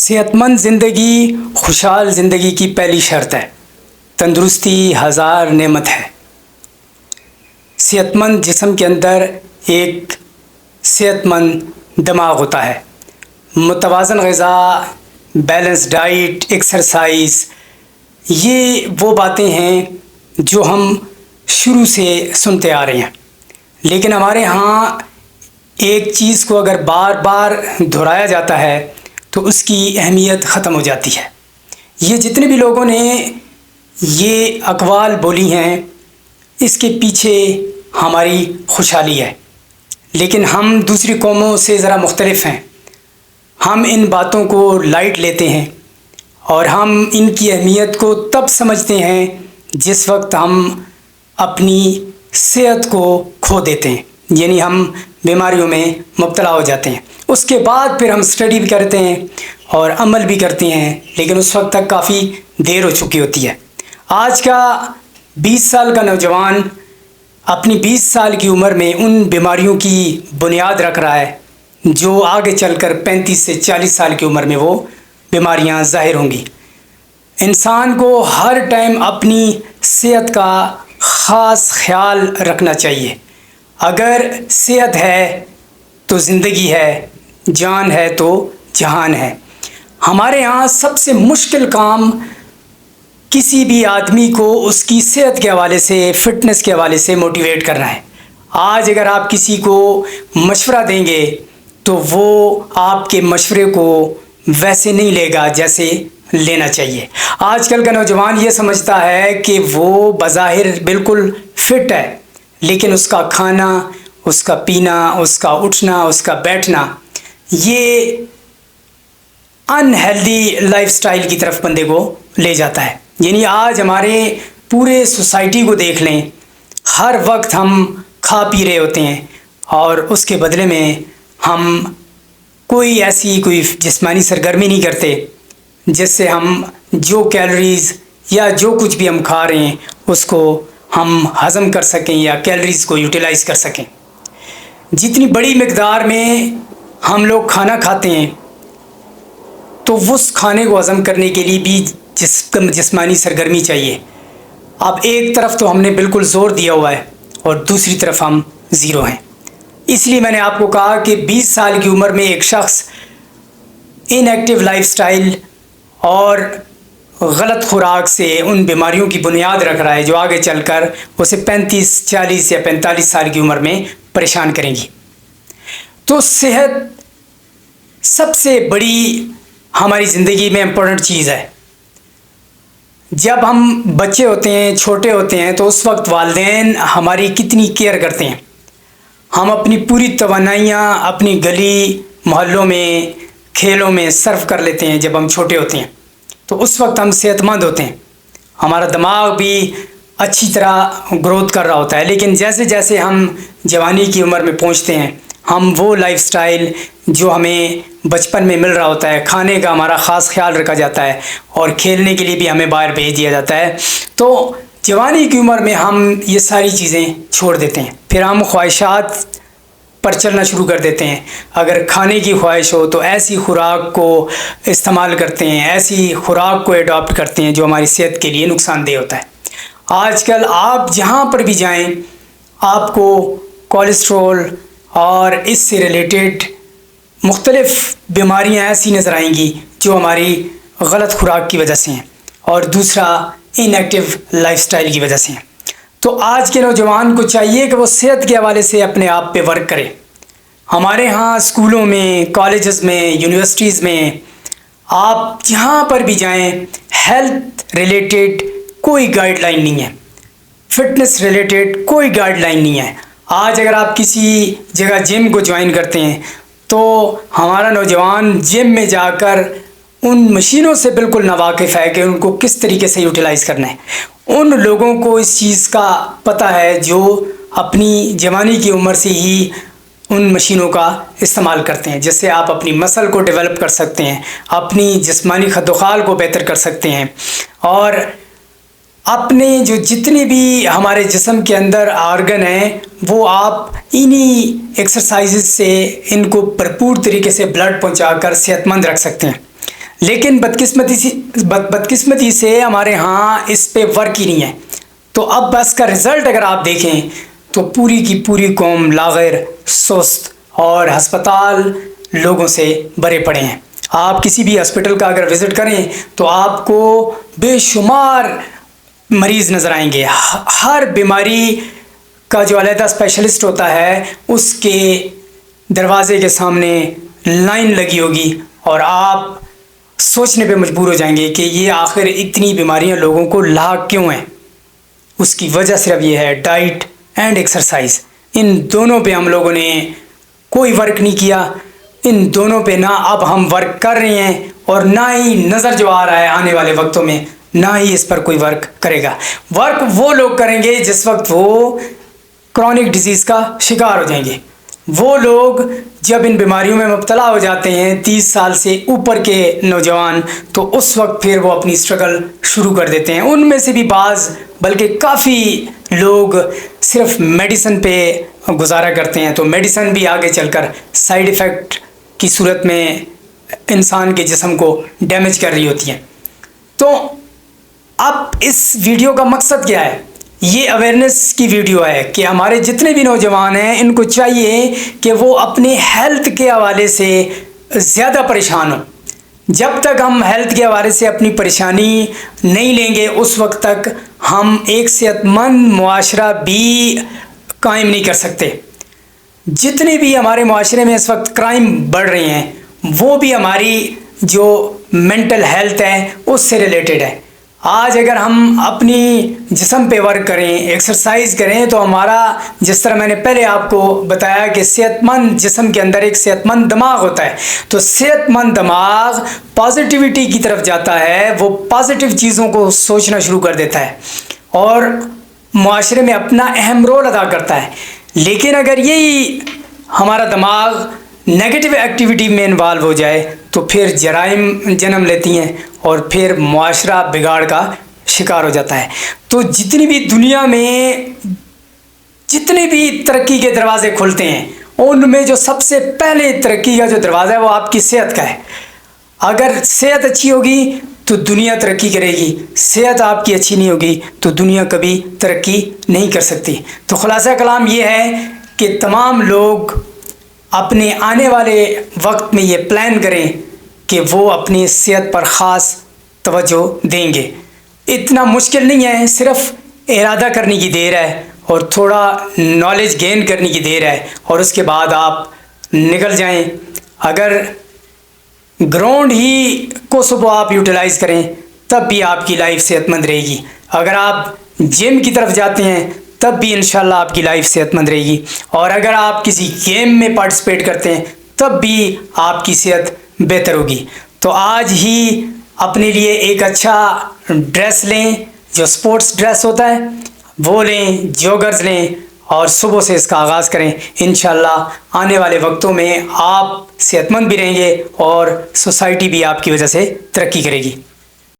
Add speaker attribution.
Speaker 1: صحت مند زندگی خوشحال زندگی کی پہلی شرط ہے۔ تندرستی ہزار نعمت ہے۔ صحت مند جسم کے اندر ایک صحت مند دماغ ہوتا ہے۔ متوازن غذا، بیلنس ڈائٹ، ایکسرسائز، یہ وہ باتیں ہیں جو ہم شروع سے سنتے آ رہے ہیں، لیکن ہمارے ہاں ایک چیز کو اگر بار بار دہرایا جاتا ہے تو اس کی اہمیت ختم ہو جاتی ہے۔ یہ جتنے بھی لوگوں نے یہ اقوال بولی ہیں، اس کے پیچھے ہماری خوشحالی ہے، لیکن ہم دوسری قوموں سے ذرا مختلف ہیں۔ ہم ان باتوں کو لائٹ لیتے ہیں اور ہم ان کی اہمیت کو تب سمجھتے ہیں جس وقت ہم اپنی صحت کو کھو دیتے ہیں، یعنی ہم بیماریوں میں مبتلا ہو جاتے ہیں۔ اس کے بعد پھر ہم اسٹڈی بھی کرتے ہیں اور عمل بھی کرتے ہیں، لیکن اس وقت تک کافی دیر ہو چکی ہوتی ہے۔ آج کا 20 سال کا نوجوان اپنی 20 سال کی عمر میں ان بیماریوں کی بنیاد رکھ رہا ہے جو آگے چل کر 35 سے 40 سال کی عمر میں وہ بیماریاں ظاہر ہوں گی۔ انسان کو ہر ٹائم اپنی صحت کا خاص خیال رکھنا چاہیے۔ اگر صحت ہے تو زندگی ہے، جان ہے تو جہان ہے۔ ہمارے ہاں سب سے مشکل کام کسی بھی آدمی کو اس کی صحت کے حوالے سے، فٹنس کے حوالے سے موٹیویٹ کرنا ہے۔ آج اگر آپ کسی کو مشورہ دیں گے تو وہ آپ کے مشورے کو ویسے نہیں لے گا جیسے لینا چاہیے۔ آج کل کا نوجوان یہ سمجھتا ہے کہ وہ بظاہر بالکل فٹ ہے، لیکن اس کا کھانا، اس کا پینا، اس کا اٹھنا، اس کا بیٹھنا، یہ انہیلدی لائف سٹائل کی طرف بندے کو لے جاتا ہے۔ یعنی آج ہمارے پورے سوسائٹی کو دیکھ لیں، ہر وقت ہم کھا پی رہے ہوتے ہیں اور اس کے بدلے میں ہم کوئی جسمانی سرگرمی نہیں کرتے جس سے ہم جو کیلوریز یا جو کچھ بھی ہم کھا رہے ہیں اس کو ہم ہضم کر سکیں یا کیلوریز کو یوٹیلائز کر سکیں۔ جتنی بڑی مقدار میں ہم لوگ کھانا کھاتے ہیں تو اس کھانے کو ہضم کرنے کے لیے بھی جسمانی سرگرمی چاہیے۔ اب ایک طرف تو ہم نے بالکل زور دیا ہوا ہے اور دوسری طرف ہم زیرو ہیں۔ اس لیے میں نے آپ کو کہا کہ 20 سال کی عمر میں ایک شخص ان ایکٹیو لائف سٹائل اور غلط خوراک سے ان بیماریوں کی بنیاد رکھ رہا ہے جو آگے چل کر اسے 35، 40 یا 45 سال کی عمر میں پریشان کریں گی۔ تو صحت سب سے بڑی ہماری زندگی میں امپورٹنٹ چیز ہے۔ جب ہم بچے ہوتے ہیں، چھوٹے ہوتے ہیں، تو اس وقت والدین ہماری کتنی کیئر کرتے ہیں۔ ہم اپنی پوری توانائیاں اپنی گلی محلوں میں، کھیلوں میں صرف کر لیتے ہیں جب ہم چھوٹے ہوتے ہیں، تو اس وقت ہم صحت مند ہوتے ہیں، ہمارا دماغ بھی اچھی طرح گروتھ کر رہا ہوتا ہے۔ لیکن جیسے جیسے ہم جوانی کی عمر میں پہنچتے ہیں، ہم وہ لائف سٹائل جو ہمیں بچپن میں مل رہا ہوتا ہے، کھانے کا ہمارا خاص خیال رکھا جاتا ہے اور کھیلنے کے لیے بھی ہمیں باہر بھیج دیا جاتا ہے، تو جوانی کی عمر میں ہم یہ ساری چیزیں چھوڑ دیتے ہیں۔ پھر ہم خواہشات پر چلنا شروع کر دیتے ہیں۔ اگر کھانے کی خواہش ہو تو ایسی خوراک کو استعمال کرتے ہیں، ایسی خوراک کو ایڈاپٹ کرتے ہیں جو ہماری صحت کے لیے نقصان دہ ہوتا ہے۔ آج کل آپ جہاں پر بھی جائیں، آپ کو کولیسٹرول اور اس سے ریلیٹڈ مختلف بیماریاں ایسی نظر آئیں گی جو ہماری غلط خوراک کی وجہ سے ہیں اور دوسرا ان ایکٹیو لائف سٹائل کی وجہ سے ہیں۔ تو آج کے نوجوان کو چاہیے کہ وہ صحت کے حوالے سے اپنے آپ پہ ورک کرے۔ ہمارے ہاں اسکولوں میں، کالجز میں، یونیورسٹیز میں، آپ جہاں پر بھی جائیں، ہیلتھ ریلیٹڈ کوئی گائیڈ لائن نہیں ہے، فٹنس ریلیٹڈ کوئی گائیڈ لائن نہیں ہے۔ آج اگر آپ کسی جگہ جم کو جوائن کرتے ہیں تو ہمارا نوجوان جم میں جا کر ان مشینوں سے بالکل ناواقف ہے کہ ان کو کس طریقے سے یوٹیلائز کرنا ہے۔ ان لوگوں کو اس چیز کا پتہ ہے جو اپنی جوانی کی عمر سے ہی ان مشینوں کا استعمال کرتے ہیں، جس سے آپ اپنی مسل کو ڈیولپ کر سکتے ہیں، اپنی جسمانی خد و خال کو بہتر کر سکتے ہیں، اور اپنے جو جتنے بھی ہمارے جسم کے اندر آرگن ہیں وہ آپ انہی ایکسرسائزز سے ان کو بھرپور طریقے سے بلڈ پہنچا کر صحت مند رکھ سکتے ہیں۔ لیکن بدقسمتی سے ہمارے ہاں اس پہ ورک ہی نہیں ہے. تو اب بس کا رزلٹ اگر آپ دیکھیں تو پوری کی پوری قوم لاغر، سست اور ہسپتال لوگوں سے بھرے پڑے ہیں. آپ کسی بھی ہاسپٹل کا اگر وزٹ کریں تو آپ کو بے شمار مریض نظر آئیں گے. ہر بیماری کا جو علیحدہ اسپیشلسٹ ہوتا ہے اس کے دروازے کے سامنے لائن لگی ہوگی، اور آپ سوچنے پہ مجبور ہو جائیں گے کہ یہ آخر اتنی بیماریاں لوگوں کو لاحق کیوں ہیں. اس کی وجہ صرف یہ ہے ڈائٹ اینڈ ایکسرسائز. ان دونوں پہ ہم لوگوں نے کوئی ورک نہیں کیا. ان دونوں پہ نہ اب ہم ورک کر رہے ہیں اور نہ ہی نظر جو آ رہا ہے آنے والے وقتوں میں نہ ہی اس پر کوئی ورک کرے گا. ورک وہ لوگ کریں گے جس وقت وہ کرونک ڈیزیز کا شکار ہو جائیں گے. وہ لوگ جب ان بیماریوں میں مبتلا ہو جاتے ہیں 30 سال سے اوپر کے نوجوان، تو اس وقت پھر وہ اپنی اسٹرگل شروع کر دیتے ہیں. ان میں سے بھی بعض بلکہ کافی لوگ صرف میڈیسن پہ گزارا کرتے ہیں. تو میڈیسن بھی آگے چل کر سائیڈ ایفیکٹ کی صورت میں انسان کے جسم کو ڈیمیج کر رہی ہوتی ہیں. تو اب اس ویڈیو کا مقصد کیا ہے؟ یہ اویئرنیس کی ویڈیو ہے کہ ہمارے جتنے بھی نوجوان ہیں ان کو چاہیے کہ وہ اپنے ہیلتھ کے حوالے سے زیادہ پریشان ہوں. جب تک ہم ہیلتھ کے حوالے سے اپنی پریشانی نہیں لیں گے اس وقت تک ہم ایک صحت مند معاشرہ بھی قائم نہیں کر سکتے. جتنے بھی ہمارے معاشرے میں اس وقت کرائم بڑھ رہے ہیں وہ بھی ہماری جو مینٹل ہیلتھ ہے اس سے ریلیٹڈ ہے. آج اگر ہم اپنی جسم پہ ورک کریں، ایکسرسائز کریں، تو ہمارا، جس طرح میں نے پہلے آپ کو بتایا کہ صحت مند جسم کے اندر ایک صحت مند دماغ ہوتا ہے، تو صحت مند دماغ پازیٹیوٹی کی طرف جاتا ہے. وہ پازیٹیو چیزوں کو سوچنا شروع کر دیتا ہے اور معاشرے میں اپنا اہم رول ادا کرتا ہے. لیکن اگر یہی ہمارا دماغ نیگیٹو ایکٹیویٹی میں انوالو ہو جائے تو پھر جرائم جنم لیتی ہیں اور پھر معاشرہ بگاڑ کا شکار ہو جاتا ہے. تو جتنی بھی دنیا میں جتنے بھی ترقی کے دروازے کھلتے ہیں ان میں جو سب سے پہلے ترقی کا جو دروازہ ہے وہ آپ کی صحت کا ہے. اگر صحت اچھی ہوگی تو دنیا ترقی کرے گی، صحت آپ کی اچھی نہیں ہوگی تو دنیا کبھی ترقی نہیں کر سکتی. تو خلاصہ کلام یہ ہے کہ تمام لوگ اپنے آنے والے وقت میں یہ پلان کریں کہ وہ اپنی صحت پر خاص توجہ دیں گے. اتنا مشکل نہیں ہے، صرف ارادہ کرنے کی دیر ہے اور تھوڑا نالج گین کرنے کی دیر ہے اور اس کے بعد آپ نکل جائیں. اگر گراؤنڈ ہی کو صبح آپ یوٹیلائز کریں تب بھی آپ کی لائف صحت مند رہے گی. اگر آپ جم کی طرف جاتے ہیں تب بھی انشاءاللہ آپ کی لائف صحت مند رہے گی. اور اگر آپ کسی گیم میں پارٹیسپیٹ کرتے ہیں تب بھی آپ کی صحت بہتر ہوگی. تو آج ہی اپنے لیے ایک اچھا ڈریس لیں، جو سپورٹس ڈریس ہوتا ہے وہ لیں، جوگرز لیں اور صبح سے اس کا آغاز کریں. انشاءاللہ آنے والے وقتوں میں آپ صحت مند بھی رہیں گے اور سوسائٹی بھی آپ کی وجہ سے ترقی کرے گی.